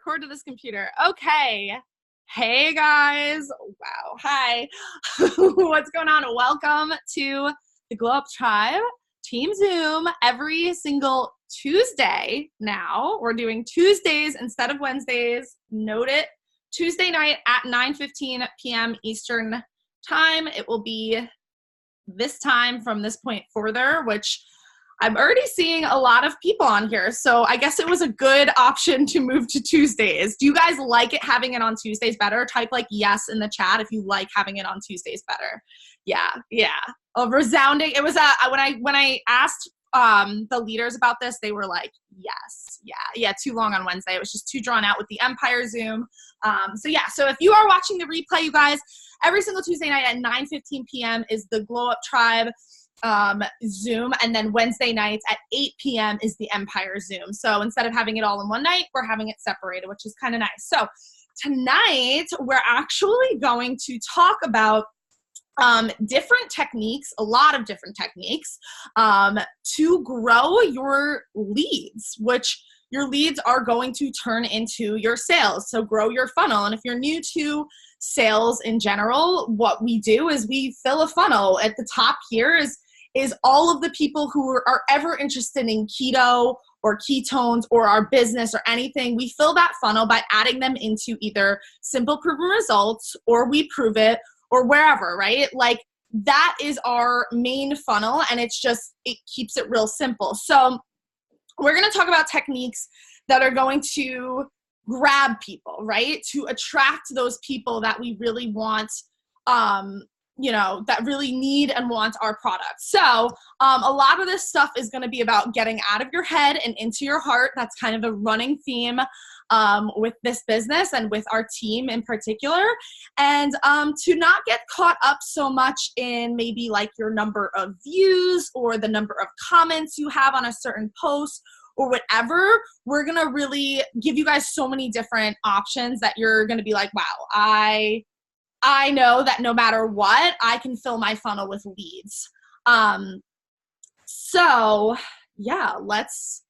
record to this computer. Okay. Hey guys. Wow. Hi. What's going on? Welcome to the Glow Up Tribe Team Zoom every single Tuesday now. We're doing Tuesdays instead of Wednesdays. Note it. Tuesday night at 9:15 p.m. Eastern time. It will be this time from this point further, which I'm already seeing a lot of people on here. So I guess it was a good option to move to Tuesdays. Do you guys like it having it on Tuesdays better? Type like yes in the chat if you like having it on Tuesdays better. Yeah. A resounding. It was when I asked the leaders about this, they were like, yes. Yeah. Too long on Wednesday. It was just too drawn out with the Empire Zoom. So if you are watching the replay, you guys, every single Tuesday night at 9:15 p.m. is the Glow Up Tribe Zoom, and then Wednesday nights at 8 p.m. is the Empire Zoom. So instead of having it all in one night, we're having it separated, which is kind of nice. So tonight we're actually going to talk about different techniques, a lot of different techniques to grow your leads, which your leads are going to turn into your sales. So grow your funnel. And if you're new to sales in general, what we do is we fill a funnel. At the top here is all of the people who are ever interested in keto or ketones or our business or anything. We fill that funnel by adding them into either Simple Proven Results or We Prove It or wherever, right? Like that is our main funnel, and it keeps it real simple. So we're going to talk about techniques that are going to grab people, right? To attract those people that we really want, that really need and want our product. So a lot of this stuff is going to be about getting out of your head and into your heart. That's kind of a running theme with this business and with our team in particular. And to not get caught up so much in maybe like your number of views or the number of comments you have on a certain post or whatever. We're going to really give you guys so many different options that you're going to be like, wow, I know that no matter what, I can fill my funnel with leads. So yeah, let's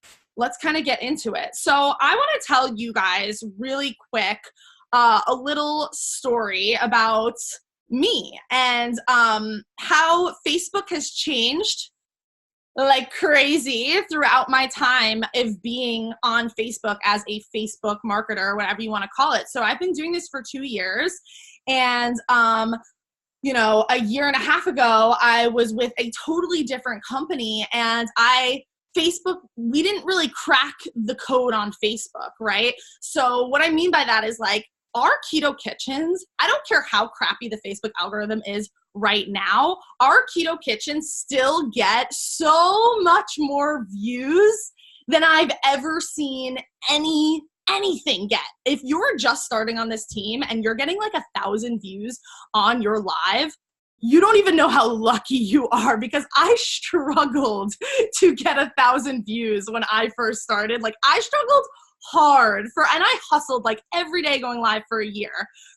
kind of get into it. So I want to tell you guys really quick a little story about me and how Facebook has changed like crazy throughout my time of being on Facebook as a Facebook marketer, whatever you want to call it. So I've been doing this for 2 years. And, a year and a half ago, I was with a totally different company, and Facebook, we didn't really crack the code on Facebook, right? So what I mean by that is like our keto kitchens, I don't care how crappy the Facebook algorithm is right now, our keto kitchens still get so much more views than I've ever seen anything get. If you're just starting on this team and you're getting like 1,000 views on your live, you don't even know how lucky you are, because I struggled to get 1,000 views when I first started. Like I struggled hard and I hustled like every day going live for a year,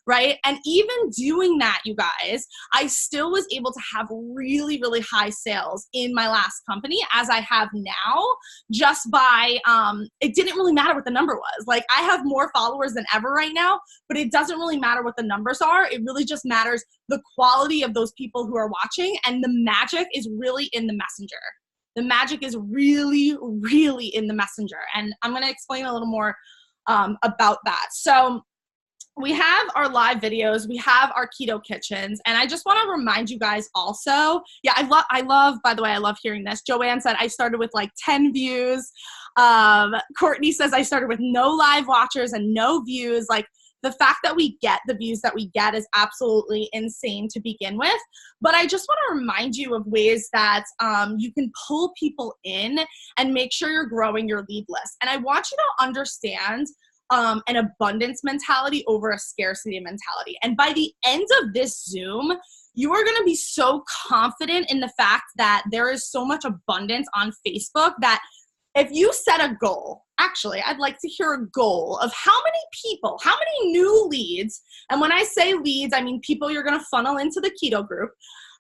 right? And even doing that, you guys, I still was able to have really, really high sales in my last company as I have now, just by, it didn't really matter what the number was. Like I have more followers than ever right now, but it doesn't really matter what the numbers are. It really just matters the quality of those people who are watching, and the magic is really in the messenger. The magic is really, really in the messenger. And I'm going to explain a little more about that. So we have our live videos, we have our keto kitchens, and I just want to remind you guys also, I love, by the way, I love hearing this. Joanne said I started with like 10 views. Courtney says I started with no live watchers and no views. Like the fact that we get the views that we get is absolutely insane to begin with. But I just want to remind you of ways that you can pull people in and make sure you're growing your lead list. And I want you to understand an abundance mentality over a scarcity mentality. And by the end of this Zoom, you are going to be so confident in the fact that there is so much abundance on Facebook that if you set a goal, actually, I'd like to hear a goal of how many people, how many new leads, and when I say leads, I mean people you're going to funnel into the keto group.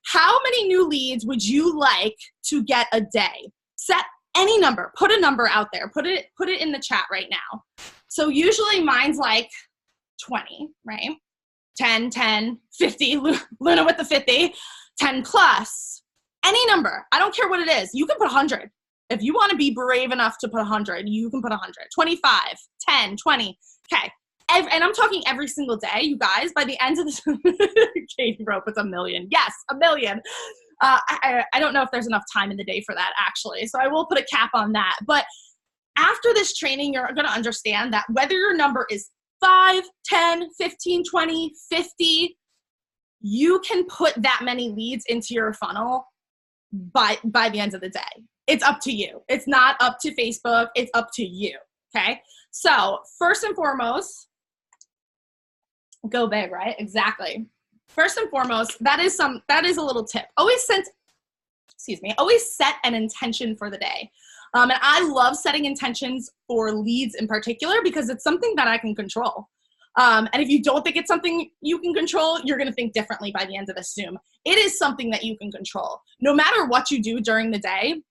How many new leads would you like to get a day? Set any number, put a number out there, put it in the chat right now. So usually mine's like 20, right? 10, 10, 50, Luna with the 50, 10 plus, any number. I don't care what it is. You can put 100. If you want to be brave enough to put 100, you can put 100, 25, 10, 20. Okay. And I'm talking every single day, you guys, by the end of this, Katie wrote with 1 million. Yes, 1 million. I don't know if there's enough time in the day for that, actually. So I will put a cap on that. But after this training, you're going to understand that whether your number is 5, 10, 15, 20, 50, you can put that many leads into your funnel by the end of the day. It's up to you. It's not up to Facebook. It's up to you. Okay. So first and foremost, go big, right? Exactly. First and foremost, that is a little tip. Always set an intention for the day. And I love setting intentions for leads in particular because it's something that I can control. And if you don't think it's something you can control, you're going to think differently by the end of this Zoom. It is something that you can control. No matter what you do during the day,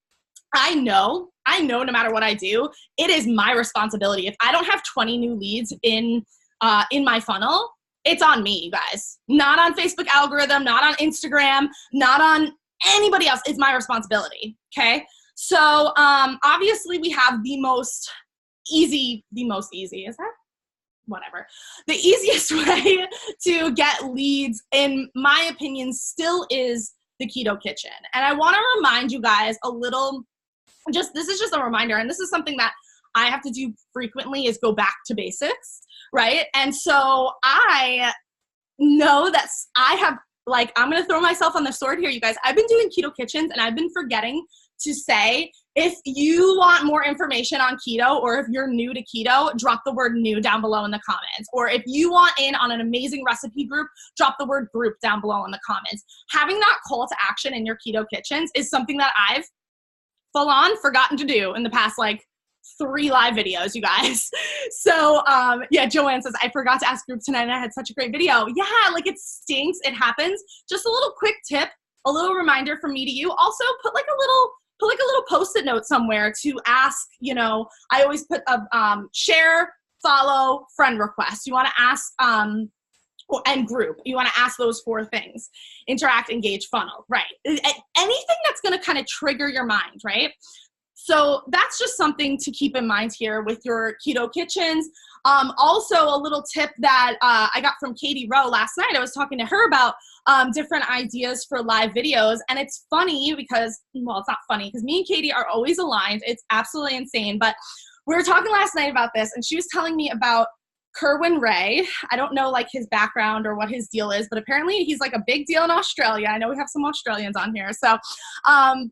I know no matter what I do, it is my responsibility. If I don't have 20 new leads in my funnel, it's on me, you guys. Not on Facebook algorithm, not on Instagram, not on anybody else. It's my responsibility, okay? So obviously we have the most easy, is that? Whatever. The easiest way to get leads, in my opinion, still is the Keto Kitchen. And I want to remind you guys a little, this is just a reminder, and this is something that I have to do frequently, is go back to basics, right? And so I know that I'm going to throw myself on the sword here, you guys. I've been doing Keto Kitchens and I've been forgetting to say, if you want more information on keto, or if you're new to keto, drop the word new down below in the comments. Or if you want in on an amazing recipe group, drop the word group down below in the comments. Having that call to action in your Keto Kitchens is something that I've full on forgotten to do in the past 3 live videos, you guys. So yeah, Joanne says, I forgot to ask group tonight and I had such a great video. Yeah, it stinks. It happens. Just a little quick tip, a little reminder from me to you. Also put a little Post-it note somewhere to ask, I always put a share, follow, friend request. You want to ask, and group. You want to ask those 4 things. Interact, engage, funnel, right? Anything that's going to kind of trigger your mind, right? So that's just something to keep in mind here with your Keto Kitchens. Also, a little tip that I got from Katie Rowe last night. I was talking to her about different ideas for live videos. And it's funny because, well, it's not funny because me and Katie are always aligned. It's absolutely insane. But we were talking last night about this, and she was telling me about Kerwin Rae. I don't know his background or what his deal is, but apparently he's a big deal in Australia. I know we have some Australians on here. So,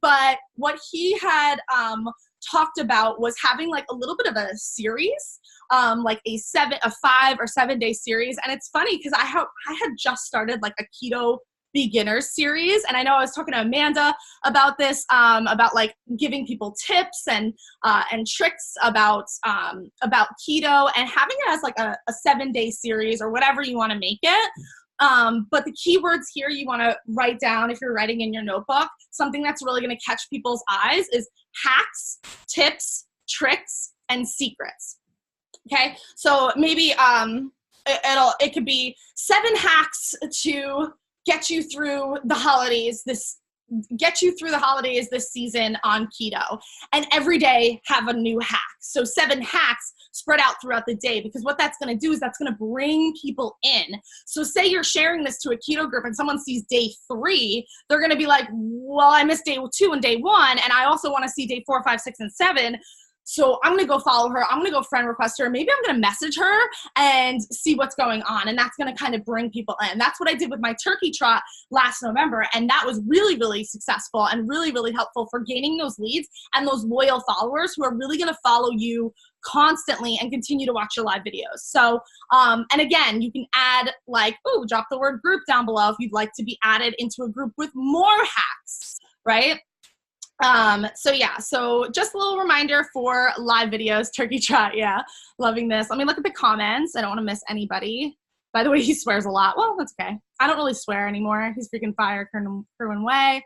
but what he had talked about was having a little bit of a series, a 5 or 7 day series. And it's funny because I had just started a keto beginners series. And I know I was talking to Amanda about this, about giving people tips and tricks about keto, and having it as a 7 day series or whatever you want to make it. But the keywords here you want to write down if you're writing in your notebook, something that's really going to catch people's eyes is hacks, tips, tricks, and secrets. Okay. So maybe, it could be 7 hacks to get you through the holidays this season on keto, and every day have a new hack. So 7 hacks spread out throughout the day, because what that's going to do is that's going to bring people in. So say you're sharing this to a keto group and someone sees day 3, they're going to be like, well, I missed day 2 and day 1, and I also want to see day 4, 5, 6, and 7. So I'm going to go follow her. I'm going to go friend request her. Maybe I'm going to message her and see what's going on. And that's going to kind of bring people in. That's what I did with my turkey trot last November. And that was really, really successful and really, really helpful for gaining those leads and those loyal followers who are really going to follow you constantly and continue to watch your live videos. So, and again, you can add drop the word group down below if you'd like to be added into a group with more hacks, right? So yeah, so just a little reminder for live videos, turkey trot. Yeah. Loving this. Let me look at the comments. I don't want to miss anybody. By the way, he swears a lot. Well, that's okay. I don't really swear anymore. He's freaking fire, Kerwin Rae.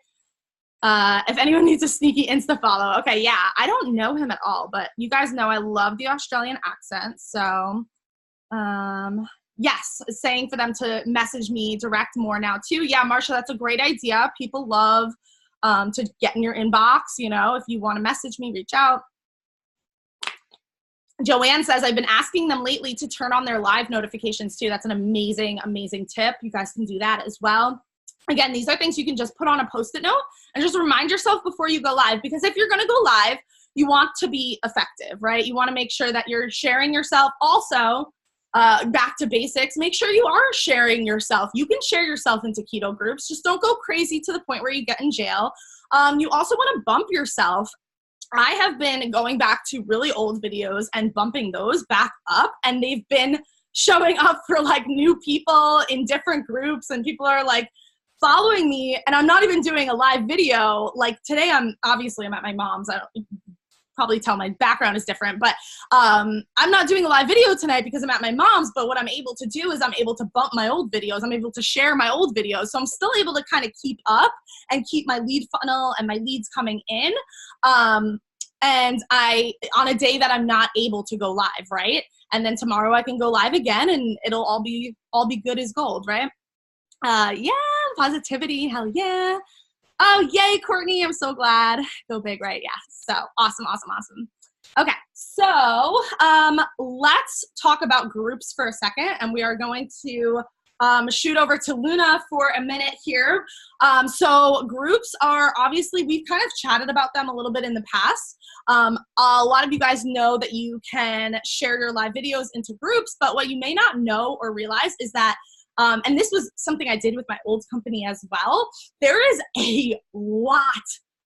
If anyone needs a sneaky Insta follow. Okay, yeah, I don't know him at all, but you guys know I love the Australian accent. So, yes, saying for them to message me direct more now too. Yeah, Marsha, that's a great idea. People love to get in your inbox. You know, if you want to message me, reach out. Joanne says, I've been asking them lately to turn on their live notifications too. That's an amazing, amazing tip. You guys can do that as well. Again, these are things you can just put on a Post-it note and just remind yourself before you go live, because if you're going to go live, you want to be effective, right? You want to make sure that you're sharing yourself. Also, back to basics, make sure you are sharing yourself. You can share yourself into keto groups. Just don't go crazy to the point where you get in jail. You also want to bump yourself. I have been going back to really old videos and bumping those back up, and they've been showing up for like new people in different groups, and people are like following me, and I'm not even doing a live video. Like today, I'm at my mom's. I don't probably tell my background is different, but I'm not doing a live video tonight because I'm at my mom's. But what I'm able to do is I'm able to bump my old videos. I'm able to share my old videos. So I'm still able to kind of keep up and keep my lead funnel and my leads coming in. And on a day that I'm not able to go live, right? And then tomorrow I can go live again and it'll all be good as gold, right? Yeah, positivity, hell yeah. Oh, yay, Courtney, I'm so glad. Go big, right? Yeah, so awesome. Okay, so let's talk about groups for a second, and we are going to shoot over to Luna for a minute here. So groups are obviously, we've kind of chatted about them a little bit in the past. A lot of you guys know that you can share your live videos into groups, but what you may not know or realize is that and this was something I did with my old company as well. There is a lot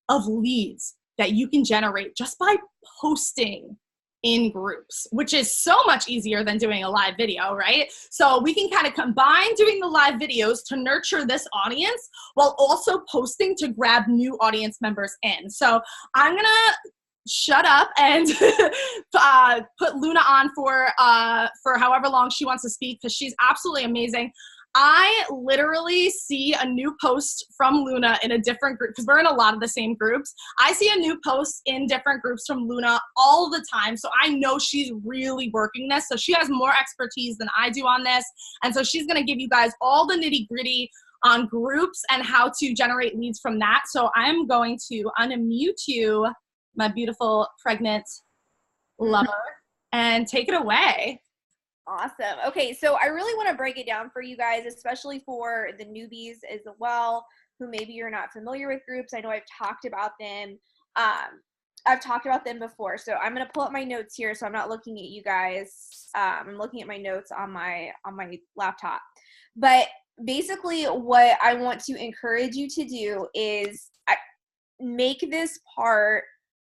of leads that you can generate just by posting in groups, which is so much easier than doing a live video, right? So we can kind of combine doing the live videos to nurture this audience while also posting to grab new audience members in. So I'm gonna shut up and put Luna on for however long she wants to speak, because she's absolutely amazing. I literally see a new post from Luna in a different group, because we're in a lot of the same groups. I see a new post in different groups from Luna all the time. So I know she's really working this. So she has more expertise than I do on this. And so she's going to give you guys all the nitty gritty on groups and how to generate leads from that. So I'm going to unmute you, my beautiful pregnant lover, and take it away. Awesome. Okay, so I really want to break it down for you guys, especially for the newbies as well, who maybe you're not familiar with groups. I know I've talked about them. I've talked about them before. So I'm going to pull up my notes here, so I'm not looking at you guys. I'm looking at my notes on my laptop. But basically what I want to encourage you to do is make this part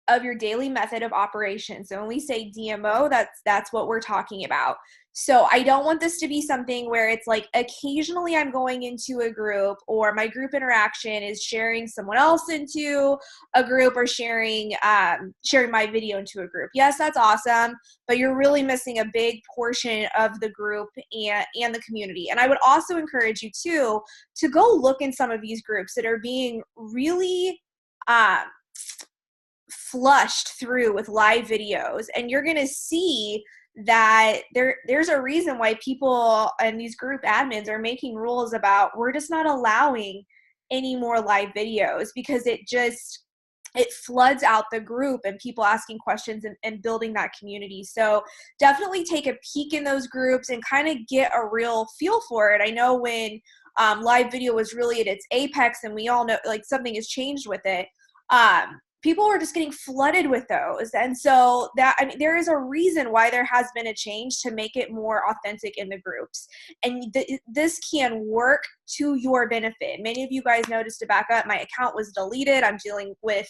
of your daily method of operation. So when we say DMO, that's what we're talking about. So I don't want this to be something where it's like occasionally I'm going into a group, or my group interaction is sharing someone else into a group, or sharing my video into a group. Yes, that's awesome, but you're really missing a big portion of the group and the community. And I would also encourage you too to go look in some of these groups that are being really flushed through with live videos, and you're going to see that there's a reason why people and these group admins are making rules about, we're just not allowing any more live videos, because it floods out the group and people asking questions and building that community. So definitely take a peek in those groups and kind of get a real feel for it. I know when live video was really at its apex, and we all know like something has changed with it, people are just getting flooded with those. And so there is a reason why there has been a change to make it more authentic in the groups. And this can work to your benefit. Many of you guys noticed, to back up, my account was deleted. I'm dealing with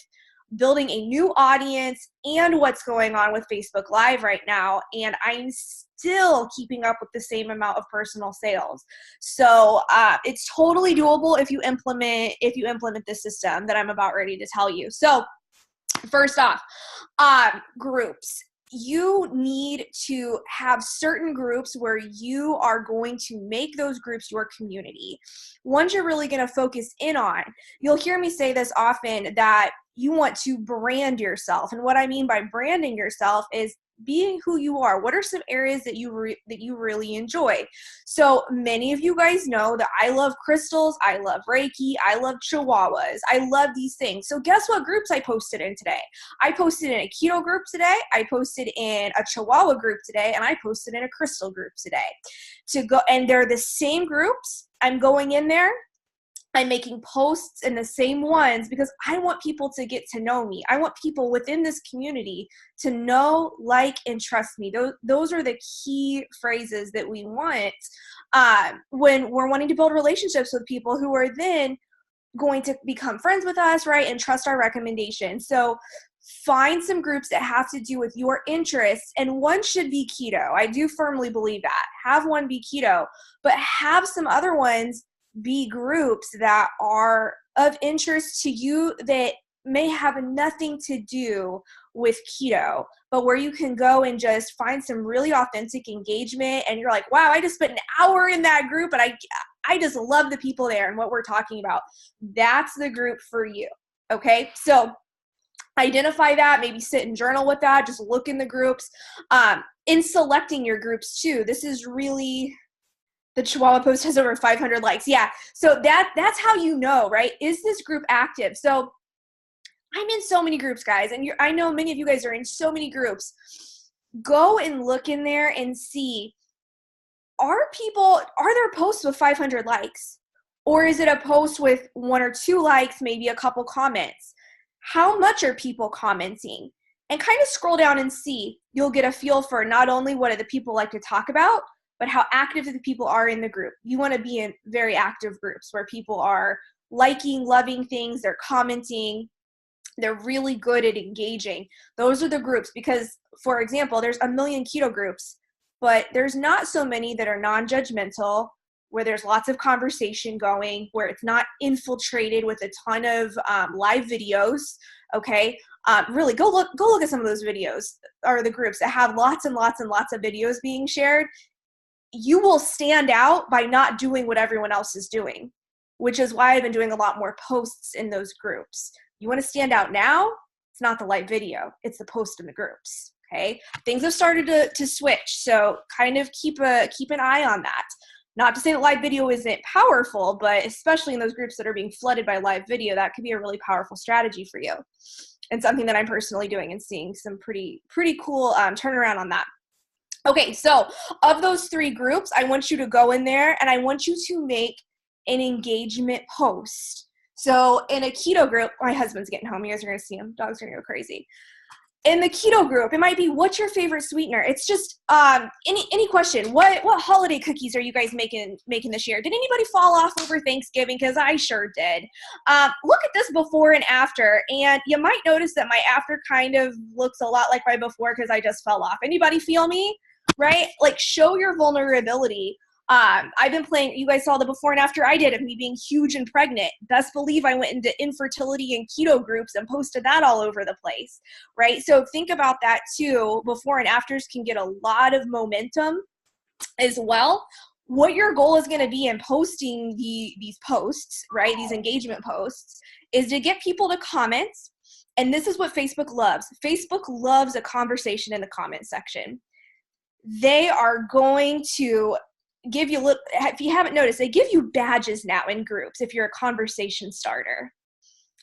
building a new audience and what's going on with Facebook Live right now. And I'm still keeping up with the same amount of personal sales. So it's totally doable if you implement the system that I'm about ready to tell you. So first off, groups. you need to have certain groups where you are going to make those groups your community. Ones you're really going to focus in on. You'll hear me say this often, that you want to brand yourself. And what I mean by branding yourself is being who you are. What are some areas that you really enjoy? So many of you guys know that I love crystals, I love Reiki, I love Chihuahuas, I love these things. So guess what groups I posted in today? I posted in a keto group today, I posted in a Chihuahua group today, and I posted in a crystal group today. And they're the same groups. I'm going in there, I'm making posts in the same ones because I want people to get to know me. I want people within this community to know, like, and trust me. Those are the key phrases that we want when we're wanting to build relationships with people who are then going to become friends with us, right, and trust our recommendations. So find some groups that have to do with your interests, and one should be keto. I do firmly believe that. Have one be keto, but have some other ones be groups that are of interest to you that may have nothing to do with keto, but where you can go and just find some really authentic engagement, and you're like, wow, I just spent an hour in that group, and I just love the people there and what we're talking about. That's the group for you. Okay, so identify that, maybe sit and journal with that, just look in the groups. In selecting your groups too, this is really, the Chihuahua post has over 500 likes. Yeah. So that's how you know, right? Is this group active? So I'm in so many groups, guys. And I know many of you guys are in so many groups. Go and look in there and see, are there posts with 500 likes? Or is it a post with 1 or 2 likes, maybe a couple comments? How much are people commenting? And kind of scroll down and see. You'll get a feel for not only what do the people like to talk about, but how active the people are in the group. You want to be in very active groups where people are liking, loving things, they're commenting, they're really good at engaging. Those are the groups, because, for example, there's a million keto groups, but there's not so many that are non-judgmental, where there's lots of conversation going, where it's not infiltrated with a ton of live videos, okay? Really, go look at some of those videos, or the groups that have lots and lots and lots of videos being shared. You will stand out by not doing what everyone else is doing, which is why I've been doing a lot more posts in those groups. You want to stand out now? It's not the live video, it's the post in the groups, okay? Things have started to switch, so kind of keep an eye on that. Not to say that live video isn't powerful, but especially in those groups that are being flooded by live video, that could be a really powerful strategy for you. And something that I'm personally doing and seeing some pretty cool turnaround on that. Okay, so of those 3 groups, I want you to go in there and I want you to make an engagement post. So in a keto group, my husband's getting home. You guys are going to see him. Dog's going to go crazy. In the keto group, it might be, what's your favorite sweetener? It's just any question. What holiday cookies are you guys making this year? Did anybody fall off over Thanksgiving? Because I sure did. Look at this before and after, and you might notice that my after kind of looks a lot like my before because I just fell off. Anybody feel me? Right? Like, show your vulnerability. I've been playing, you guys saw the before and after I did of me being huge and pregnant. Best believe I went into infertility and keto groups and posted that all over the place, right? So think about that too. Before and afters can get a lot of momentum as well. What your goal is going to be in posting these posts, right? These engagement posts, is to get people to comment. And this is what Facebook loves. Facebook loves a conversation in the comment section. They are going to give you, if you haven't noticed, they give you badges now in groups if you're a conversation starter.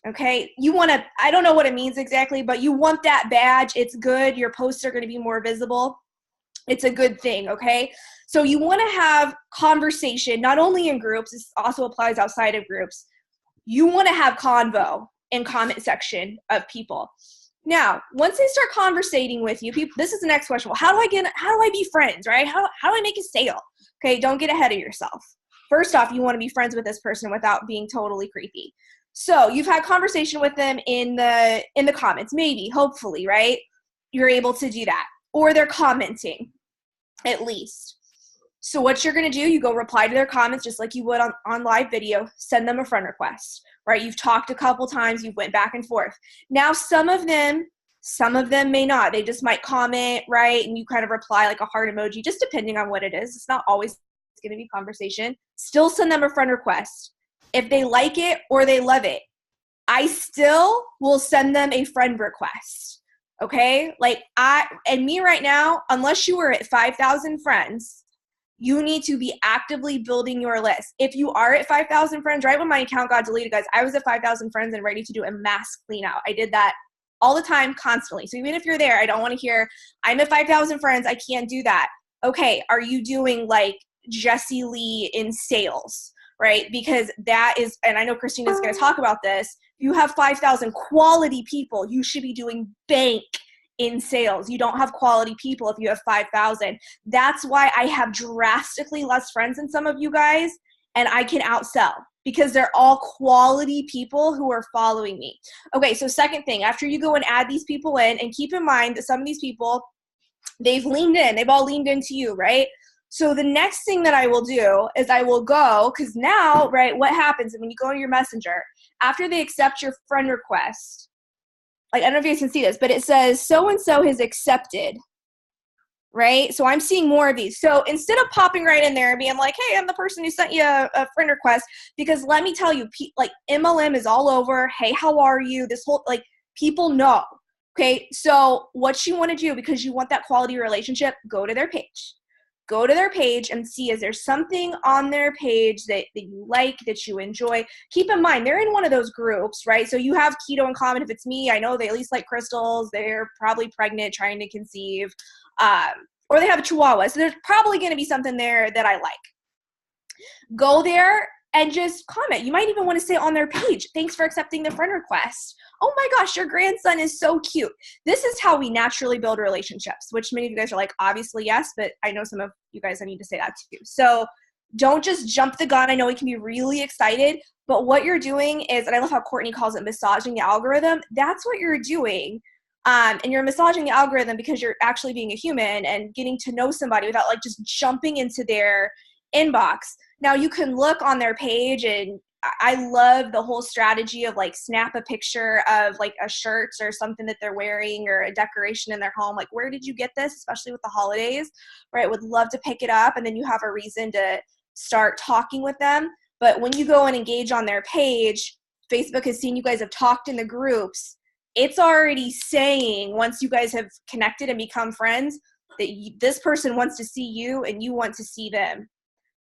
Okay, you want to, I don't know what it means exactly, but you want that badge. It's good. Your posts are going to be more visible. It's a good thing, okay? So you want to have conversation, not only in groups, this also applies outside of groups. You want to have convo in comment section of people. Now, once they start conversating with you, people, this is the next question. Well, how do I be friends, right? How do I make a sale? Okay, don't get ahead of yourself. First off, you want to be friends with this person without being totally creepy. So you've had conversation with them in the comments, maybe, hopefully, right? You're able to do that. Or they're commenting, at least. So what you're going to do, you go reply to their comments just like you would on live video, send them a friend request, right? You've talked a couple times, you've went back and forth. Now, some of them Some of them may not. They just might comment, right? And you kind of reply like a heart emoji, just depending on what it is. It's not always going to be conversation. Still send them a friend request. If they like it or they love it, I still will send them a friend request. Okay? Like me right now, unless you are at 5,000 friends, you need to be actively building your list. If you are at 5,000 friends, right when my account got deleted, guys, I was at 5,000 friends and ready to do a mass clean out. I did that all the time, constantly. So even if you're there, I don't want to hear, I'm at 5,000 friends, I can't do that. Okay, are you doing like Jessie Lee in sales, right? Because that is, and I know Christina's going to talk about this, you have 5,000 quality people, you should be doing bank in sales. You don't have quality people if you have 5,000. That's why I have drastically less friends than some of you guys, and I can outsell because they're all quality people who are following me. Okay, so second thing, after you go and add these people in, and keep in mind that some of these people, they've leaned in, they've all leaned into you, right? So the next thing that I will do is I will go, because now, right, what happens when you go to your messenger, after they accept your friend request, like, I don't know if you guys can see this, but it says so-and-so has accepted, right? So I'm seeing more of these. So instead of popping right in there and being like, hey, I'm the person who sent you a friend request, because let me tell you, like, MLM is all over. Hey, how are you? This whole, like, people know. Okay, so what you want to do, because you want that quality relationship, go to their page. Go to their page and see, is there something on their page that you like, that you enjoy? Keep in mind, they're in one of those groups, right? So you have keto in common. If it's me, I know they at least like crystals. They're probably pregnant, trying to conceive. Or they have a chihuahua. So there's probably going to be something there that I like. Go there and just comment. You might even want to say on their page, thanks for accepting the friend request. Oh my gosh, your grandson is so cute. This is how we naturally build relationships, which many of you guys are like, obviously, yes, but I know some of you guys, I need to say that too. So don't just jump the gun. I know we can be really excited, but what you're doing is, and I love how Courtney calls it massaging the algorithm. That's what you're doing. And you're massaging the algorithm because you're actually being a human and getting to know somebody without like just jumping into their inbox. Now you can look on their page, and I love the whole strategy of like snap a picture of like a shirt or something that they're wearing or a decoration in their home. Like, where did you get this? Especially with the holidays, right? Would love to pick it up, and then you have a reason to start talking with them. But when you go and engage on their page, Facebook has seen you guys have talked in the groups. It's already saying, once you guys have connected and become friends, that this person wants to see you and you want to see them.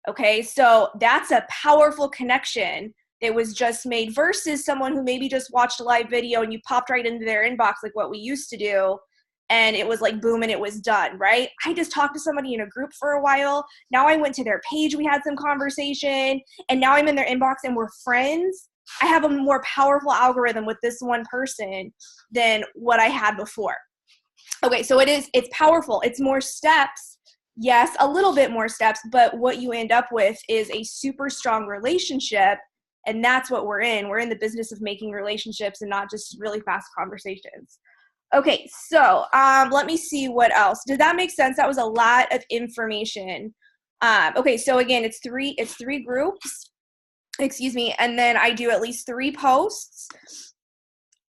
Okay, so that's a powerful connection that was just made versus someone who maybe just watched a live video and you popped right into their inbox like what we used to do, and it was like boom and it was done, right? I just talked to somebody in a group for a while. Now I went to their page, we had some conversation, and now I'm in their inbox and we're friends. I have a more powerful algorithm with this one person than what I had before. Okay, so it's powerful. It's more steps. Yes, a little bit more steps, but what you end up with is a super strong relationship, and that's what we're in. We're in the business of making relationships and not just really fast conversations. Okay, so let me see what else. Did that make sense? That was a lot of information. Okay, so again, it's three groups, excuse me, and then I do at least 3 posts.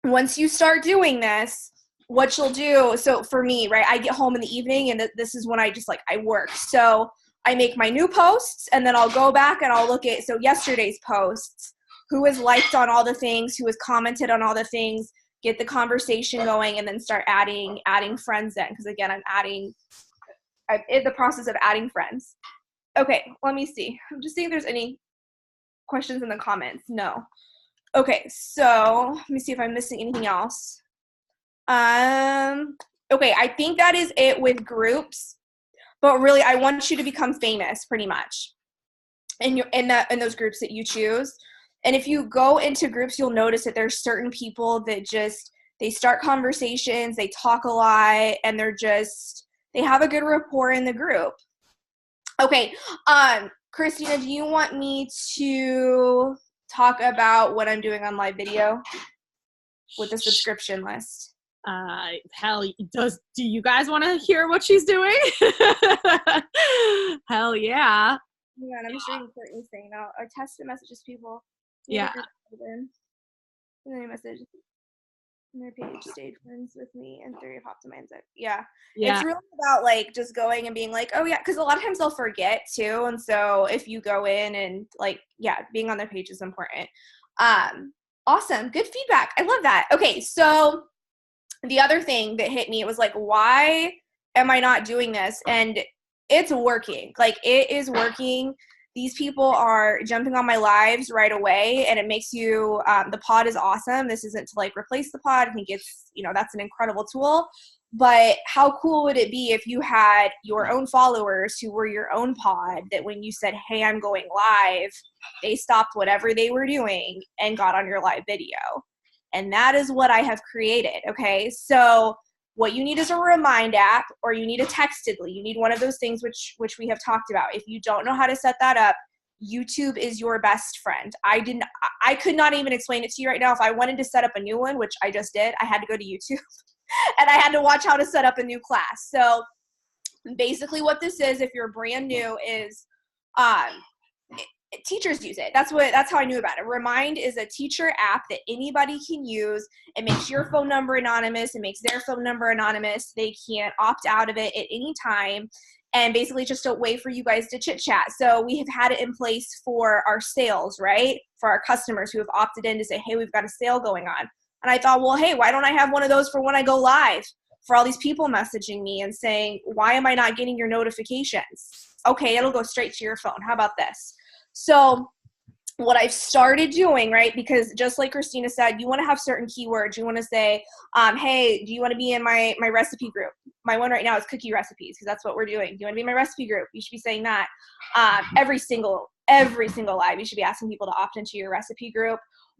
Once you start doing this, what you'll do, so for me, right, I get home in the evening, and this is when I just like, I work. So I make my new posts, and then I'll go back and I'll look at, so yesterday's posts, who has liked on all the things, who has commented on all the things, get the conversation going, and then start adding friends in, because again, I'm in the process of adding friends. Okay, let me see. I'm just seeing if there's any questions in the comments. No. Okay, so let me see if I'm missing anything else. Okay, I think that is it with groups, but really I want you to become famous pretty much in those groups that you choose. And if you go into groups, you'll notice that there's certain people that just, they start conversations, they talk a lot, and they have a good rapport in the group. Okay, Christina, do you want me to talk about what I'm doing on live video with the subscription list? Hell, do you guys want to hear what she's doing? Hell yeah. Yeah, I'm just reading Courtney's thing now. I test the messages, people. Yeah. And then a message. on their page, stayed friends with me, and 3 popped in my mindset. Yeah. Yeah. It's really about like just going and being like, oh yeah, because a lot of times they'll forget too. And so if you go in and like, yeah, being on their page is important. Awesome. Good feedback. I love that. Okay. So the other thing that hit me, it was like, why am I not doing this? And it's working. Like, it is working. These people are jumping on my lives right away, and it makes you, the pod is awesome. This isn't to like replace the pod. I think it's, that's an incredible tool. But how cool would it be if you had your own followers who were your own pod, that when you said, hey, I'm going live, they stopped whatever they were doing and got on your live video? And that is what I have created, okay? So what you need is a Remind app, or you need a Textedly. You need one of those things which we have talked about. If you don't know how to set that up, YouTube is your best friend. I could not even explain it to you right now. If I wanted to set up a new one, which I just did, I had to go to YouTube and I had to watch how to set up a new class. So basically what this is, if you're brand new, is teachers use it. That's how I knew about it. Remind is a teacher app that anybody can use. It makes your phone number anonymous. It makes their phone number anonymous. They can't opt out of it at any time. And basically just a way for you guys to chit chat. So we have had it in place for our sales, right? For our customers who have opted in to say, hey, we've got a sale going on. And I thought, well, hey, why don't I have one of those for when I go live? For all these people messaging me and saying, why am I not getting your notifications? Okay, it'll go straight to your phone. How about this? So what I've started doing, right, because just like Christina said, you want to have certain keywords. You want to say, hey, do you want to be in my recipe group? My one right now is cookie recipes, because that's what we're doing. Do you want to be in my recipe group? You should be saying that. Every single live, you should be asking people to opt into your recipe group.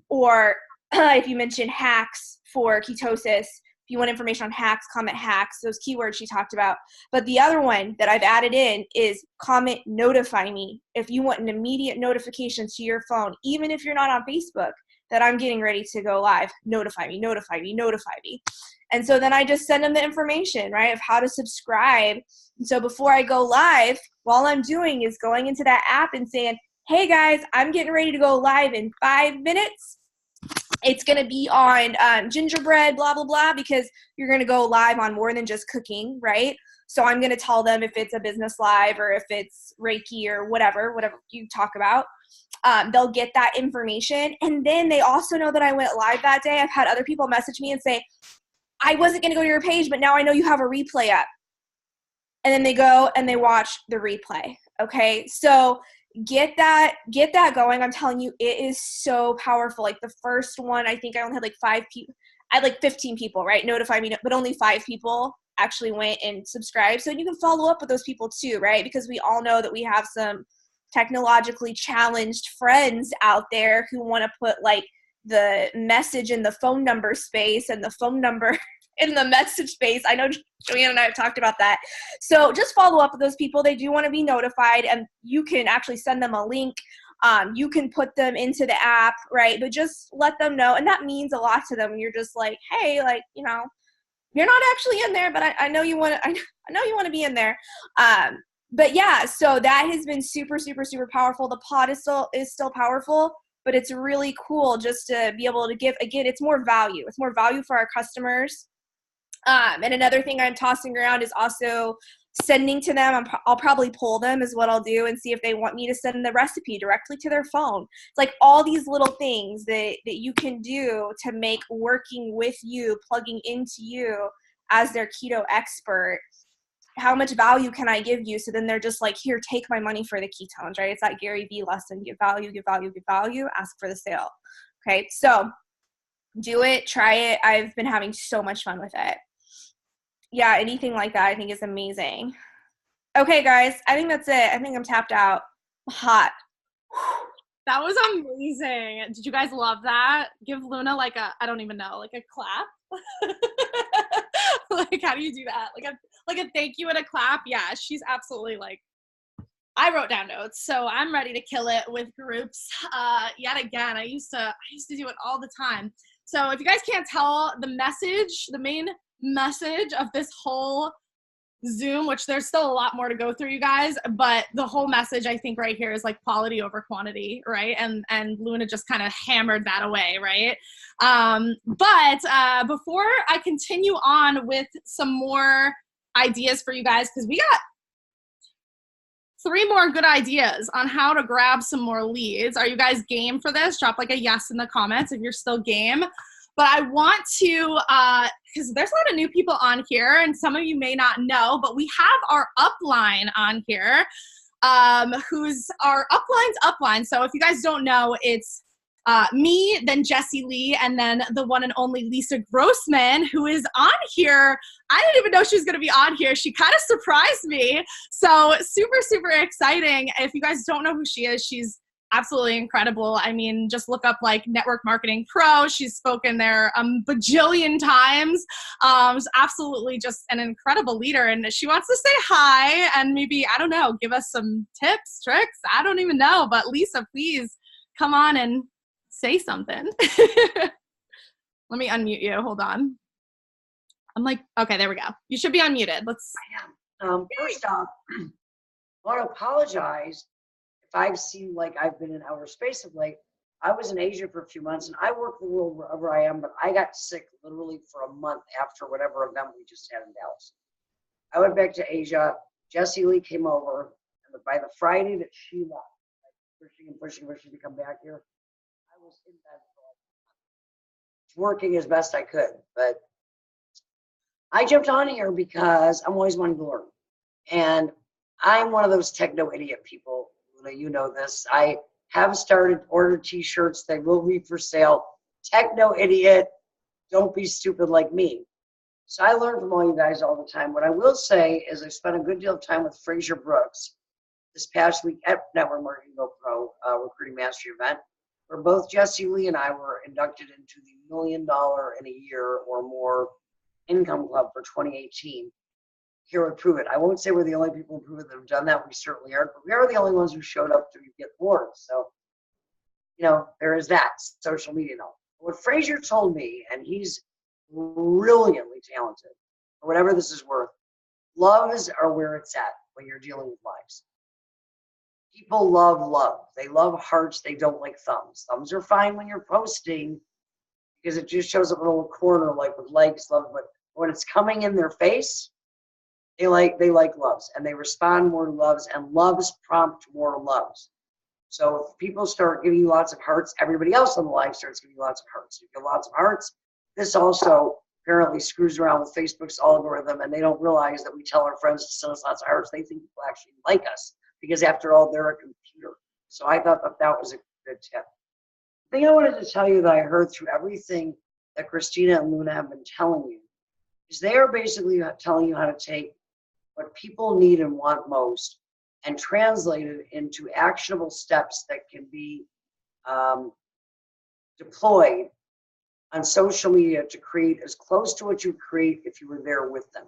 Or if you mention hacks for ketosis, if you want information on hacks, comment hacks, those keywords she talked about. But the other one that I've added in is comment notify me. If you want an immediate notification to your phone, even if you're not on Facebook, that I'm getting ready to go live, notify me, notify me, notify me. And so then I just send them the information, right, of how to subscribe. And so before I go live, all I'm doing is going into that app and saying, hey guys, I'm getting ready to go live in 5 minutes. It's going to be on gingerbread, blah, blah, blah, because you're going to go live on more than just cooking, right? So I'm going to tell them if it's a business live or if it's Reiki or whatever you talk about. They'll get that information. And then they also know that I went live that day. I've had other people message me and say, I wasn't going to go to your page, but now I know you have a replay up. And then they go and they watch the replay. Okay. So get that going. I'm telling you, it is so powerful. Like the first one, I think I only had like 5 people. I had like 15 people, right? Notify me, but only 5 people actually went and subscribed. So you can follow up with those people too, right? Because we all know that we have some technologically challenged friends out there who want to put like the message in the phone number space and the phone number in the message space. I know Joanne and I have talked about that. So just follow up with those people. They do want to be notified, and you can actually send them a link. You can put them into the app, right? But just let them know. And that means a lot to them. You're just like, hey, like, you're not actually in there, but I know you want to, I know you want to be in there. But yeah, so that has been super, super, super powerful. The pod is still powerful, but it's really cool just to be able to give, again, it's more value. It's more value for our customers. And another thing I'm tossing around is also sending to them. I'll probably poll them is what I'll do and see if they want me to send the recipe directly to their phone. It's like all these little things that you can do to make working with you, plugging into you as their keto expert. How much value can I give you? So then they're just like, here, take my money for the ketones, right? It's that Gary Vee lesson, give value, give value, give value, ask for the sale. Okay, so do it, try it. I've been having so much fun with it. Yeah, anything like that I think is amazing. Okay, guys, I think that's it. I think I'm tapped out. Hot. That was amazing. Did you guys love that? Give Luna like I don't even know, like a clap. Like, how do you do that? Like a thank you and a clap. Yeah, she's absolutely like, I wrote down notes, so I'm ready to kill it with groups. Yet again, I used to do it all the time. So if you guys can't tell, the main message of this whole Zoom, which there's still a lot more to go through, you guys, but the whole message I think right here is like quality over quantity, right? And Luna just kind of hammered that away, right? But before I continue on with some more ideas for you guys, because we got 3 more good ideas on how to grab some more leads. Are you guys game for this? Drop like a yes in the comments if you're still game. But I want to, because there's a lot of new people on here, and some of you may not know, but we have our upline on here, who's our upline's upline. So if you guys don't know, it's me, then Jessie Lee, and then the one and only Lisa Grossman, who is on here. I didn't even know she was going to be on here. She kind of surprised me. So super, super exciting. If you guys don't know who she is, she's absolutely incredible. I mean, just look up like Network Marketing Pro. She's spoken there a bajillion times. She's absolutely just an incredible leader, and she wants to say hi and maybe, I don't know, give us some tips, tricks. I don't even know, but Lisa, please come on and say something. Let me unmute you. Hold on. I'm like, okay, there we go. You should be unmuted. Let's. I am. First off, I want to apologize if I've seemed like I've been in outer space of late. I was in Asia for a few months, and I work the world wherever I am, but I got sick literally for a month after whatever event we just had in Dallas. I went back to Asia. Jessie Lee came over, and by the Friday that she left, like pushing to come back here, I was in bed for like a month, working as best I could. But I jumped on here because I'm always wanting to learn. And I'm one of those techno idiot people. You know this. I have started order t-shirts. They will be for sale. Techno idiot. Don't be stupid like me. So I learn from all you guys all the time. What I will say is I spent a good deal of time with Fraser Brooks this past week at Network Marketing Go Pro Recruiting Mastery event, where both Jessie Lee and I were inducted into the $1 million in a year or more income club for 2018. Here at Prove It. I won't say we're the only people in Prove It that have done that. We certainly aren't, but we are the only ones who showed up to get awards. So, you know, there is that social media now. What Fraser told me, and he's brilliantly talented, or whatever this is worth, loves are where it's at when you're dealing with lives. People love love. They love hearts. They don't like thumbs. Thumbs are fine when you're posting because it just shows up in a little corner like with likes, love, but when it's coming in their face, they like loves, and they respond more to loves, and loves prompt more loves. So if people start giving you lots of hearts, everybody else on the live starts giving you lots of hearts. You get lots of hearts. This also apparently screws around with Facebook's algorithm, and they don't realize that we tell our friends to send us lots of hearts. They think people actually like us because, after all, they're a computer. So I thought that was a good tip. The thing I wanted to tell you that I heard through everything that Christina and Luna have been telling you is they are basically telling you how to take what people need and want most and translate it into actionable steps that can be deployed on social media to create as close to what you create if you were there with them.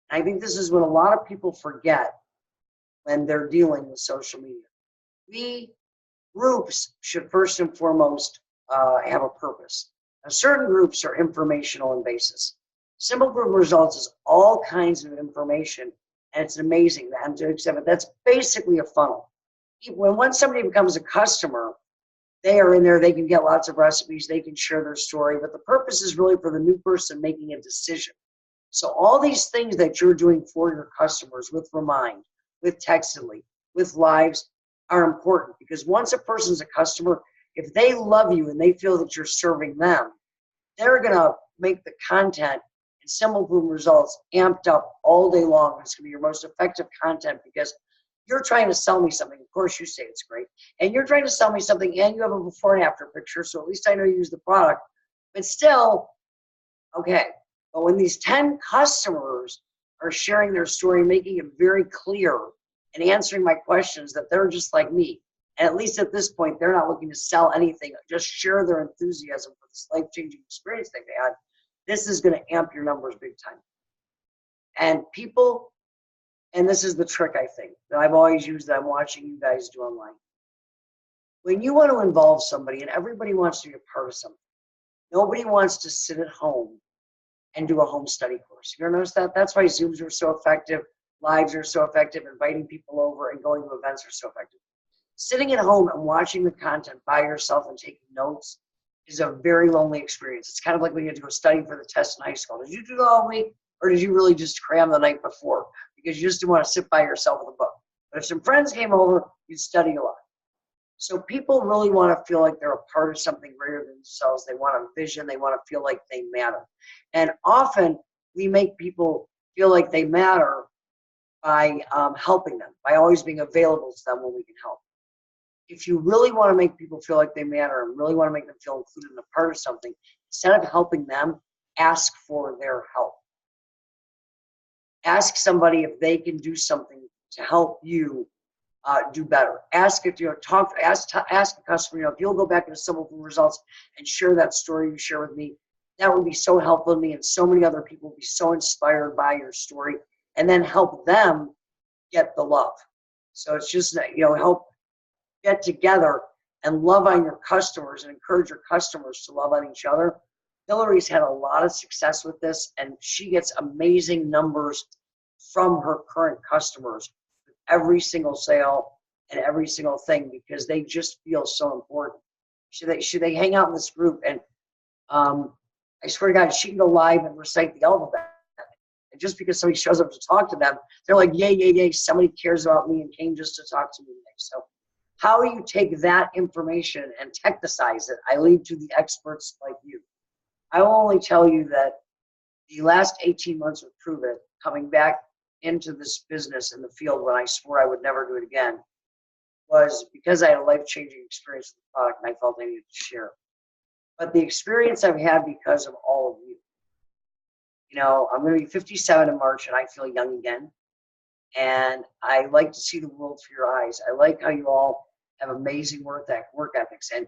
I think this is what a lot of people forget when they're dealing with social media. Groups should first and foremost have a purpose. Now, certain groups are informational in basis. Simple Group Results is all kinds of information, and it's amazing. That's basically a funnel. Once somebody becomes a customer, they are in there, they can get lots of recipes, they can share their story, but the purpose is really for the new person making a decision. So all these things that you're doing for your customers with Remind, with Textedly, with Lives are important, because once a person's a customer, if they love you and they feel that you're serving them, they're going to make the content and Simple Group Results amped up all day long. It's going to be your most effective content because you're trying to sell me something. Of course, you say it's great. And you're trying to sell me something, and you have a before and after picture, so at least I know you use the product. But still, okay. But when these 10 customers are sharing their story, making it very clear and answering my questions that they're just like me, and at least at this point, they're not looking to sell anything, just share their enthusiasm for this life-changing experience they've had, this is going to amp your numbers big time. And people, and this is the trick I think that I've always used that I'm watching you guys do online. When you want to involve somebody, and everybody wants to be a part of something, nobody wants to sit at home and do a home study course. You ever notice that? That's why Zooms are so effective, lives are so effective, inviting people over and going to events are so effective. Sitting at home and watching the content by yourself and taking notes is a very lonely experience. It's kind of like when you had to go study for the test in high school. Did you do that all week, or did you really just cram the night before because you just didn't want to sit by yourself with a book? But if some friends came over, you'd study a lot. So people really want to feel like they're a part of something greater than themselves. They want a vision. They want to feel like they matter. And often we make people feel like they matter by helping them, by always being available to them when we can help. If you really want to make people feel like they matter and really want to make them feel included and a part of something, instead of helping them, ask for their help. Ask somebody if they can do something to help you do better. Ask if ask a customer, if you'll go back into some of the results and share that story you share with me, that would be so helpful to me, and so many other people will be so inspired by your story, and then help them get the love. So it's just, help get together and love on your customers and encourage your customers to love on each other. Hillary's had a lot of success with this, and she gets amazing numbers from her current customers with every single sale and every single thing, because they just feel so important. Should they hang out in this group, and I swear to God, she can go live and recite the alphabet. And just because somebody shows up to talk to them, they're like, yay, yay, yay, somebody cares about me and came just to talk to me today. So how you take that information and technicize it, I leave to the experts like you. I will only tell you that the last 18 months would prove it, coming back into this business in the field when I swore I would never do it again, was because I had a life-changing experience with the product and I felt I needed to share it. But the experience I've had because of all of you. I'm going to be 57 in March, and I feel young again. And I like to see the world through your eyes. I like how you all have amazing work ethics, and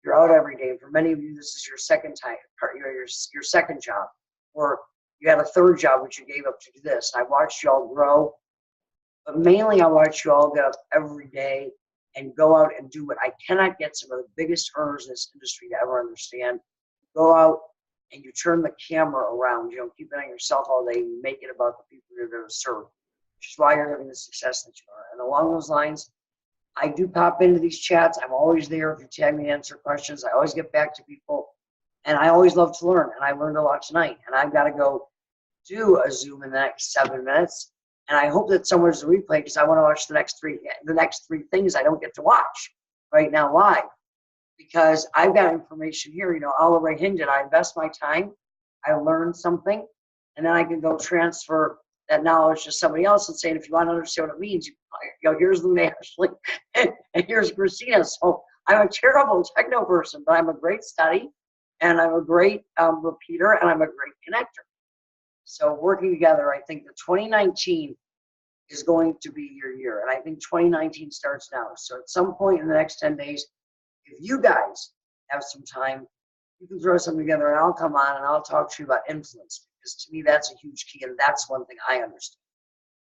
you're out every day. For many of you, this is your second time, your second job, or you had a third job which you gave up to do this. I watched you all grow, but mainly I watched you all get up every day and go out and do what I cannot get some of the biggest earners in this industry to ever understand. Go out and you turn the camera around. You don't keep it on yourself all day. You make it about the people you're going to serve, which is why you're having the success that you are. And along those lines, I do pop into these chats. I'm always there if you tag me to answer questions. I always get back to people, and I always love to learn. And I learned a lot tonight. And I've got to go do a Zoom in the next 7 minutes. And I hope that somewhere's a replay, because I want to watch the next three things I don't get to watch right now live, because I've got information here. I'll Ray Hinged, I invest my time, I learn something, and then I can go transfer that knowledge to somebody else and say, if you want to understand what it means, here's Luna Ashley and here's Christina. So I'm a terrible techno person, but I'm a great study, and I'm a great repeater, and I'm a great connector. So working together, I think that 2019 is going to be your year. And I think 2019 starts now. So at some point in the next 10 days, if you guys have some time, you can throw something together, and I'll come on and I'll talk to you about influence, because to me, that's a huge key. And that's one thing I understand.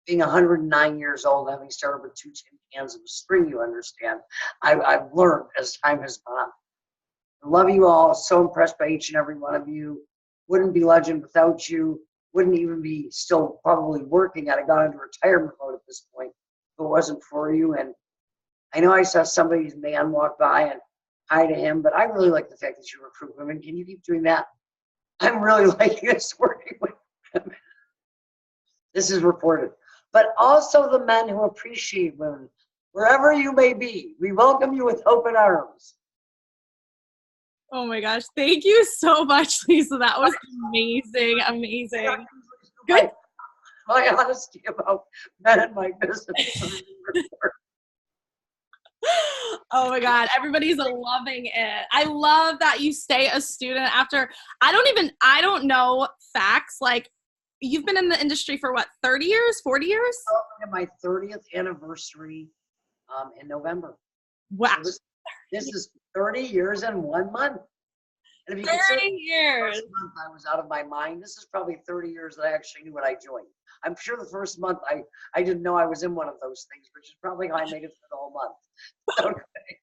Being 109 years old, having started with 2 tin cans of spring, you understand, I've learned as time has gone on. I love you all. So impressed by each and every one of you. Wouldn't be Legend without you. Wouldn't even be still probably working. I'd have gone into retirement mode at this point if it wasn't for you. And I know I saw somebody's man walk by, and hi to him, but I really like the fact that you recruit women. Can you keep doing that? I'm really liking this working with women. This is reported. But also the men who appreciate women, wherever you may be, we welcome you with open arms. Oh my gosh. Thank you so much, Lisa. That was amazing. Amazing. Good. My honesty about men in my business. Oh my God. Everybody's loving it. I love that you stay a student after, I don't know facts. Like, you've been in the industry for what, 30 years, 40 years? My 30th anniversary in November. Wow. So this is 30 years and 1 month. And if you 30 years. The first month I was out of my mind. This is probably 30 years that I actually knew when I joined. I'm sure the first month I didn't know I was in one of those things, which is probably how I made it for the whole month. Okay.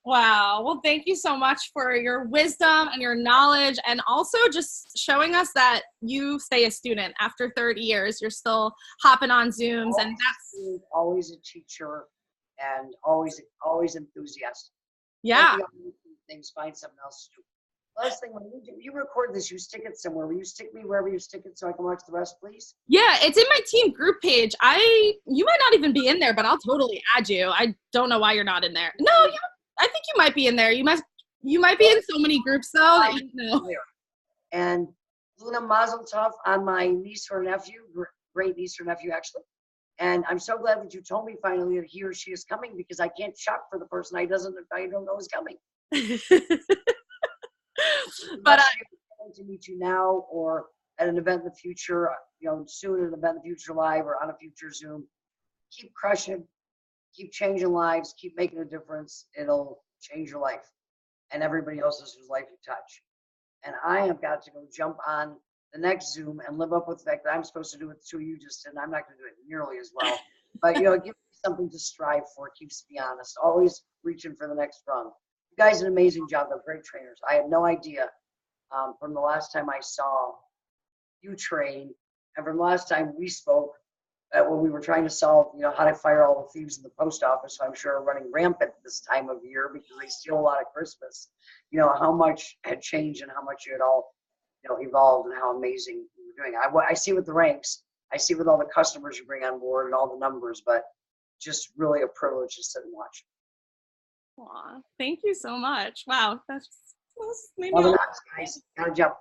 Wow. Well, thank you so much for your wisdom and your knowledge, and also just showing us that you stay a student after 30 years. You're still hopping on Zooms, and that's Always a teacher, and always enthusiastic. yeah. Things, find something else to do. Last thing, when you record this, you stick it somewhere. Will you stick me wherever you stick it so I can watch the rest, please? Yeah, it's in my team group page. You might not even be in there, but I'll totally add you. I don't know why you're not in there. No, I think you might be in there. You might be in so many groups though that you know. And Luna Mazel Tov on my niece or nephew, great niece or nephew actually. And I'm so glad that you told me finally that he or she is coming, because I can't shop for the person I don't know is coming. But to meet you now or at an event in the future, soon at an event in the future live or on a future Zoom. Keep crushing, keep changing lives, keep making a difference. It'll change your life and everybody else's whose life you touch. And I have got to go jump on the next Zoom and live up with the fact that I'm supposed to do what the two of you just did. And I'm not going to do it nearly as well, but give me something to strive for. It keeps me honest, always reaching for the next rung. You guys did an amazing job. They're great trainers. I had no idea from the last time I saw you train, and from the last time we spoke, when we were trying to solve, how to fire all the thieves in the post office. So I'm sure are running rampant this time of year because they steal a lot of Christmas. How much had changed and how much you had all, evolved, and how amazing you were doing. I see with the ranks, I see with all the customers you bring on board and all the numbers, but just really a privilege to sit and watch. aw, thank you so much. Wow, that's maybe. Love it, guys. Gotta jump.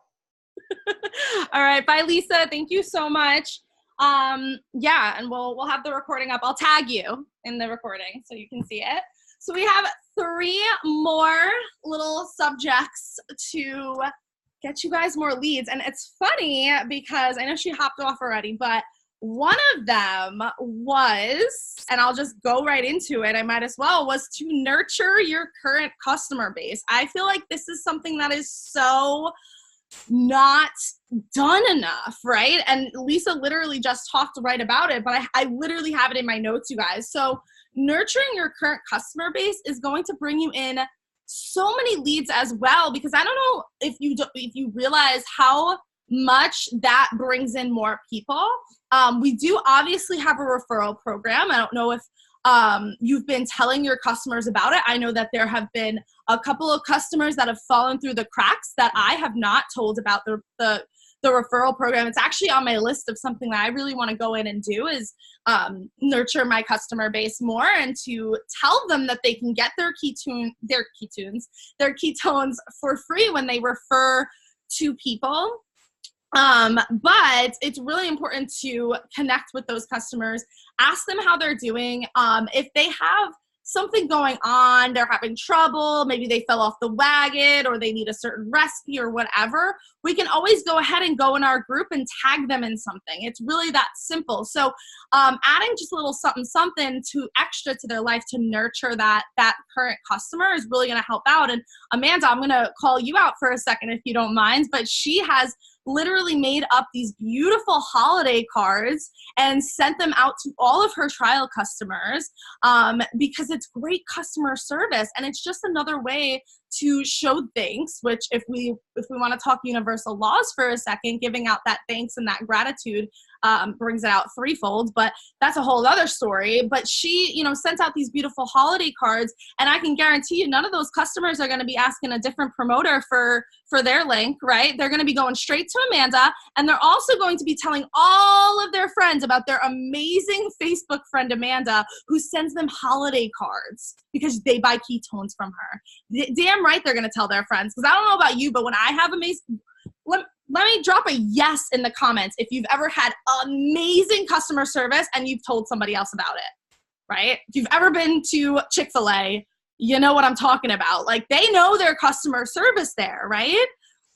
All right, bye, Lisa. Thank you so much. Yeah, and we'll have the recording up. I'll tag you in the recording so you can see it. So we have 3 more little subjects to get you guys more leads. And it's funny because I know she hopped off already, but one of them was, and I'll just go right into it, I might as well, was to nurture your current customer base. I feel like this is something that is so not done enough, right? And Lisa literally just talked right about it, but I literally have it in my notes, you guys. So nurturing your current customer base is going to bring you in so many leads as well, because I don't know if you realize how much that brings in more people. We do obviously have a referral program. I don't know if you've been telling your customers about it. I know that there have been a couple of customers that have fallen through the cracks that I have not told about the referral program. It's actually on my list of something that I really want to go in and do is nurture my customer base more and to tell them that they can get their ketones for free when they refer to people. But it's really important to connect with those customers, ask them how they're doing. If they have something going on, they're having trouble, maybe they fell off the wagon or they need a certain recipe or whatever, we can always go ahead and go in our group and tag them in something. It's really that simple. So adding just a little something to extra to their life to nurture that current customer is really going to help out. And Amanda, I'm going to call you out for a second if you don't mind, but she has literally made up these beautiful holiday cards and sent them out to all of her trial customers because it's great customer service, and it's just another way to show thanks, which if we want to talk universal laws for a second, giving out that thanks and that gratitude brings it out threefold, but that's a whole other story. But she, sent out these beautiful holiday cards, and I can guarantee you none of those customers are going to be asking a different promoter for their link, right? They're going to be going straight to Amanda, and they're also going to be telling all of their friends about their amazing Facebook friend, Amanda, who sends them holiday cards because they buy ketones from her. Damn right they're going to tell their friends, because I don't know about you, but when I have amazing, let me drop a yes in the comments if you've ever had amazing customer service and you've told somebody else about it, right? If you've ever been to Chick-fil-A, you know what I'm talking about. Like, they know their customer service there, right?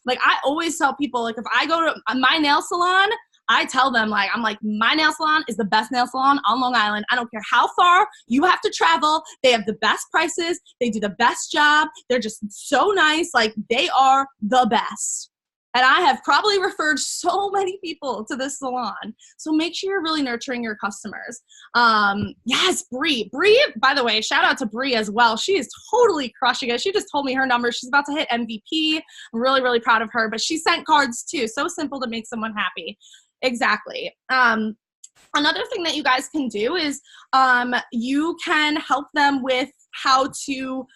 Like, I always tell people, like, if I go to my nail salon, I tell them, like, I'm like, my nail salon is the best nail salon on Long Island. I don't care how far you have to travel. They have the best prices. They do the best job. They're just so nice. Like, they are the best. And I have probably referred so many people to this salon. So make sure you're really nurturing your customers. Yes, Bree. Bree, by the way, shout out to Bree as well. She is totally crushing it. She just told me her numbers. She's about to hit MVP. I'm really, really proud of her. But she sent cards too. So simple to make someone happy. Exactly. Another thing that you guys can do is you can help them with how to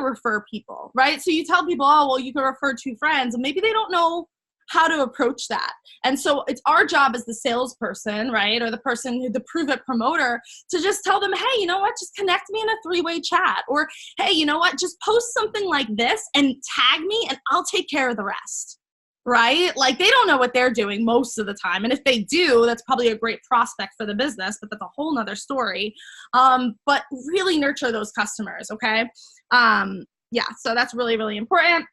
refer people, right? So you tell people, oh, well, you can refer 2 friends, and maybe they don't know how to approach that. And so it's our job as the salesperson, right? Or the person who, the prove it promoter, to just tell them, hey, you know what? Just connect me in a 3-way chat. Or, hey, you know what? Just post something like this and tag me and I'll take care of the rest. Right? Like, they don't know what they're doing most of the time. And if they do, that's probably a great prospect for the business, but that's a whole nother story. But really nurture those customers. Okay. Yeah. So that's really, really important.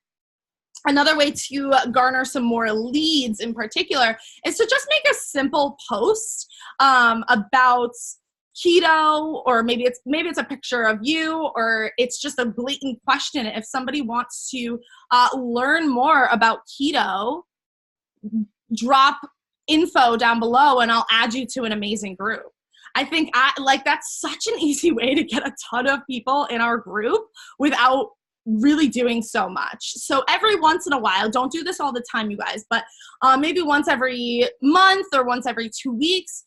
Another way to garner some more leads in particular is to just make a simple post about keto, or maybe it's a picture of you, or it's just a blatant question. If somebody wants to learn more about keto, drop info down below and I'll add you to an amazing group. I think that's such an easy way to get a ton of people in our group without really doing so much. So every once in a while, don't do this all the time, you guys, but maybe once every month or once every 2 weeks,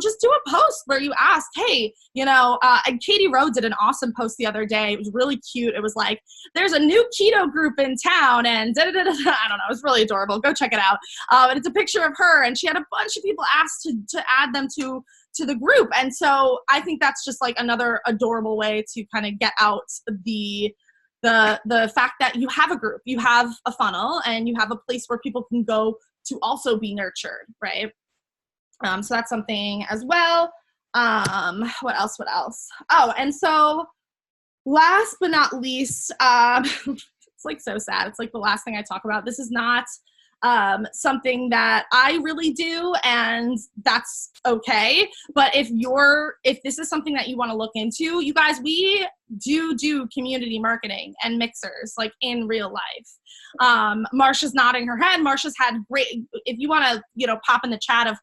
just do a post where you ask, hey, you know, and Katie Rowe did an awesome post the other day. It was really cute. It was like, there's a new keto group in town, and I don't know, it was really adorable. Go check it out. And it's a picture of her, and she had a bunch of people ask to add them to the group. And so I think that's just like another adorable way to kind of get out the fact that you have a group, you have a funnel, and you have a place where people can go to also be nurtured, right? So that's something as well. What else? Oh, and so last but not least, it's like so sad. It's like the last thing I talk about. This is not something that I really do, and that's okay. But if this is something that you want to look into, you guys, we do community marketing and mixers, like in real life. Marsha's nodding her head. Marsha's had great, if you want to, you know, pop in the chat of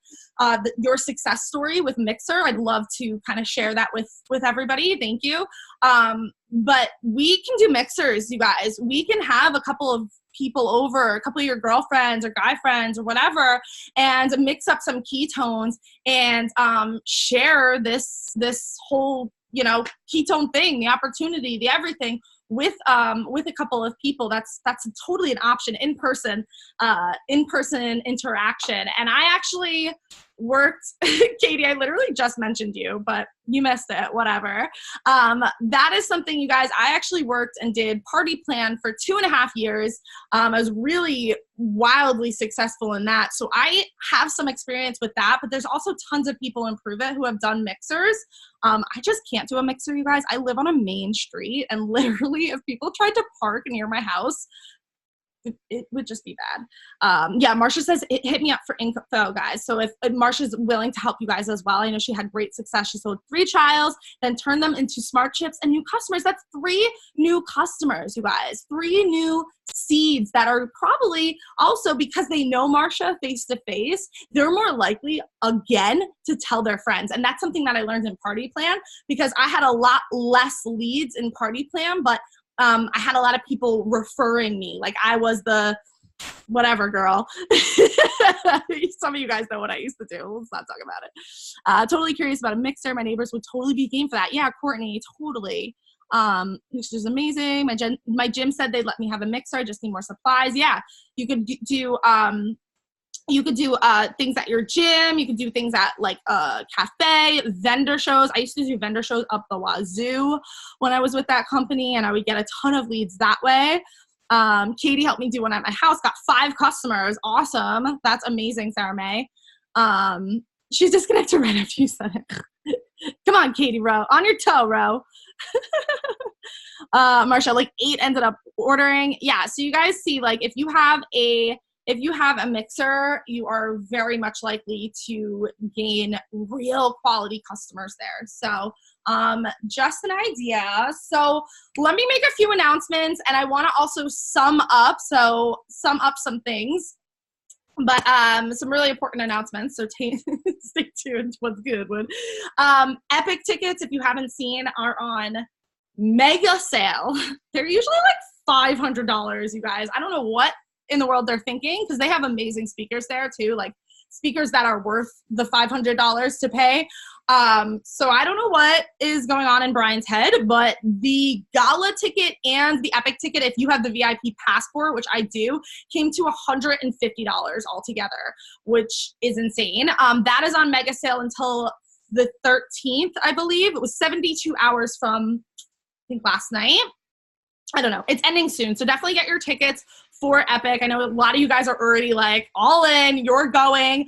your success story with Mixer, I'd love to kind of share that with everybody. Thank you. But we can do mixers, you guys. We can have a couple of people over, a couple of your girlfriends or guy friends or whatever, and mix up some ketones and share this whole, you know, ketone thing, the opportunity, the everything with a couple of people. That's totally an option. In person interaction. And I actually worked, Katie, I literally just mentioned you, but you missed it, whatever. That is something, you guys, I actually worked and did Party Plan for 2.5 years. I was really wildly successful in that. So I have some experience with that, but there's also tons of people in Prove It who have done mixers. I just can't do a mixer, you guys. I live on a main street, and literally if people tried to park near my house, it would just be bad. Yeah, Marsha says, hit me up for info, guys. So if Marsha's willing to help you guys as well, I know she had great success. She sold 3 trials, then turned them into Smart Chips and new customers. That's 3 new customers, you guys. 3 new seeds that are probably also, because they know Marsha face to face, they're more likely again to tell their friends. And that's something that I learned in Party Plan, because I had a lot less leads in Party Plan, but I had a lot of people referring me. Like I was the whatever girl. Some of you guys know what I used to do. Let's not talk about it. Totally curious about a mixer. My neighbors would totally be game for that. Yeah, Courtney, totally. Which is amazing. My gym said they'd let me have a mixer. I just need more supplies. Yeah, you could do things at your gym. You could do things at like a cafe, vendor shows. I used to do vendor shows up the wazoo when I was with that company, and I would get a ton of leads that way. Katie helped me do one at my house, got 5 customers. Awesome. That's amazing, Sarah May. She's disconnected right after you said it. Come on, Katie Rowe. On your toe, Rowe. Marsha, like 8 ended up ordering. Yeah, so you guys see, like if you have a mixer, you are very much likely to gain real quality customers there. So Just an idea. So let me make a few announcements, and I want to also sum up some things. But some really important announcements, so stay tuned. What's good? Epic tickets, if you haven't seen, are on mega sale. They're usually like $500, you guys. I don't know what in the world they're thinking, because they have amazing speakers there too, like speakers that are worth the $500 to pay. So I don't know what is going on in Brian's head, but the gala ticket and the epic ticket, if you have the VIP passport, which I do, came to $150 altogether, which is insane. That is on mega sale until the 13th, I believe. It was 72 hours from, I think, last night. I don't know. It's ending soon. So definitely get your tickets for Epic. I know a lot of you guys are already like all in, you're going.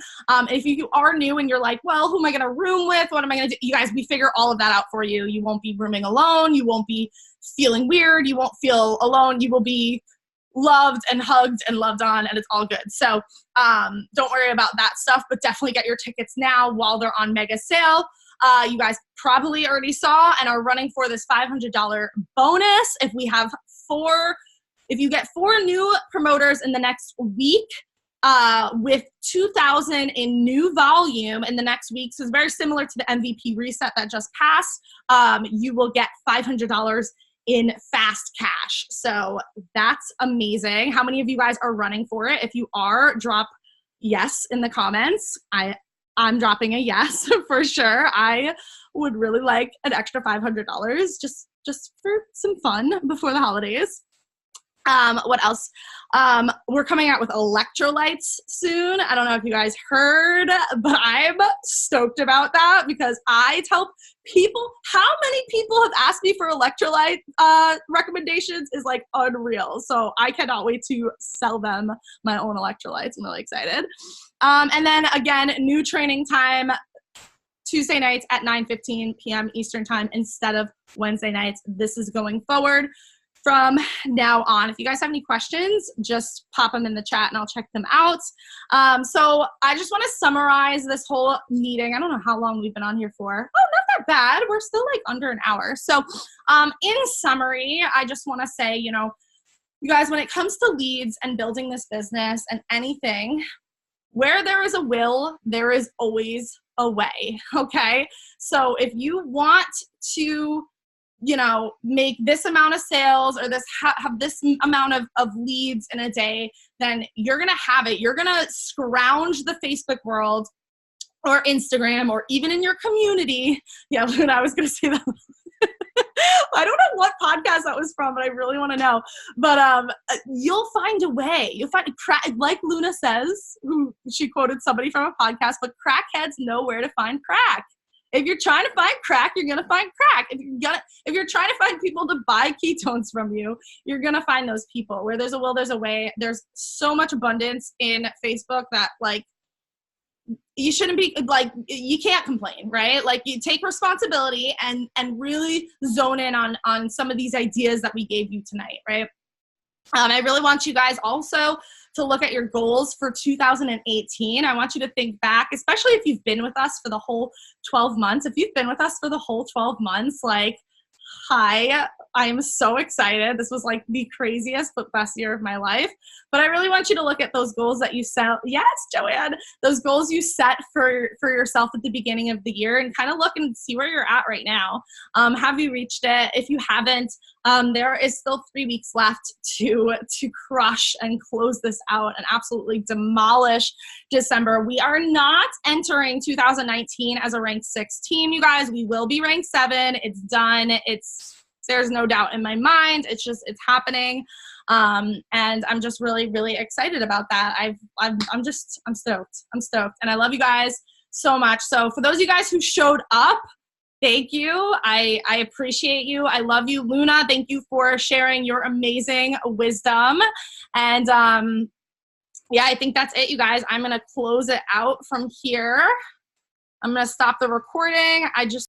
If you are new and you're like, well, who am I going to room with? What am I going to do? You guys, we figure all of that out for you. You won't be rooming alone. You won't be feeling weird. You won't feel alone. You will be loved and hugged and loved on, and it's all good. So don't worry about that stuff, but definitely get your tickets now while they're on mega sale. You guys probably already saw and are running for this $500 bonus. If you get 4 new promoters in the next week, with 2,000 in new volume in the next week, so it's very similar to the MVP reset that just passed, you will get $500 in fast cash. So that's amazing. How many of you guys are running for it? If you are, drop yes in the comments. I'm dropping a yes for sure. I would really like an extra $500 just for some fun before the holidays. What else? We're coming out with electrolytes soon. I don't know if you guys heard, but I'm stoked about that, because I tell people, how many people have asked me for electrolyte recommendations is like unreal. So I cannot wait to sell them my own electrolytes. I'm really excited. And then again, new training time, Tuesday nights at 9:15 p.m. Eastern time instead of Wednesday nights. This is going forward from now on. If you guys have any questions, just pop them in the chat and I'll check them out. So I just want to summarize this whole meeting. I don't know how long we've been on here for. Oh, not that bad. We're still like under an hour. So in summary, I just want to say, you guys, when it comes to leads and building this business and anything, where there is a will, there is always a way, okay? So if you want to, make this amount of sales or have this amount of leads in a day, then you're going to have it. You're going to scrounge the Facebook world or Instagram or even in your community. Yeah, I was going to say that. I don't know what podcast that was from, but I really want to know. But you'll find a way. You'll find, like Luna says, who she quoted somebody from a podcast, but crackheads know where to find crack. If you're trying to find crack, you're going to find crack. If you're trying to find people to buy ketones from you, you're going to find those people. Where there's a will, there's a way. There's so much abundance in Facebook that you shouldn't be you can't complain, right? You take responsibility and really zone in on some of these ideas that we gave you tonight, right? I really want you guys also to look at your goals for 2018. I want you to think back, especially if you've been with us for the whole 12 months. If you've been with us for the whole 12 months, hi, I am so excited. This was the craziest but best year of my life. But I really want you to look at those goals that you set. Yes, Joanne, those goals you set for yourself at the beginning of the year, and kind of look and see where you're at right now. Have you reached it? If you haven't, there is still 3 weeks left to crush and close this out and absolutely demolish December. We are not entering 2019 as a ranked 6 team, you guys. We will be ranked 7. It's done. There's no doubt in my mind. It's happening. And I'm just really, really excited about that. I'm stoked. I'm stoked. And I love you guys so much. So for those of you guys who showed up, thank you. I appreciate you. I love you. Luna, thank you for sharing your amazing wisdom. And I think that's it, you guys. I'm going to close it out from here. I'm going to stop the recording. I just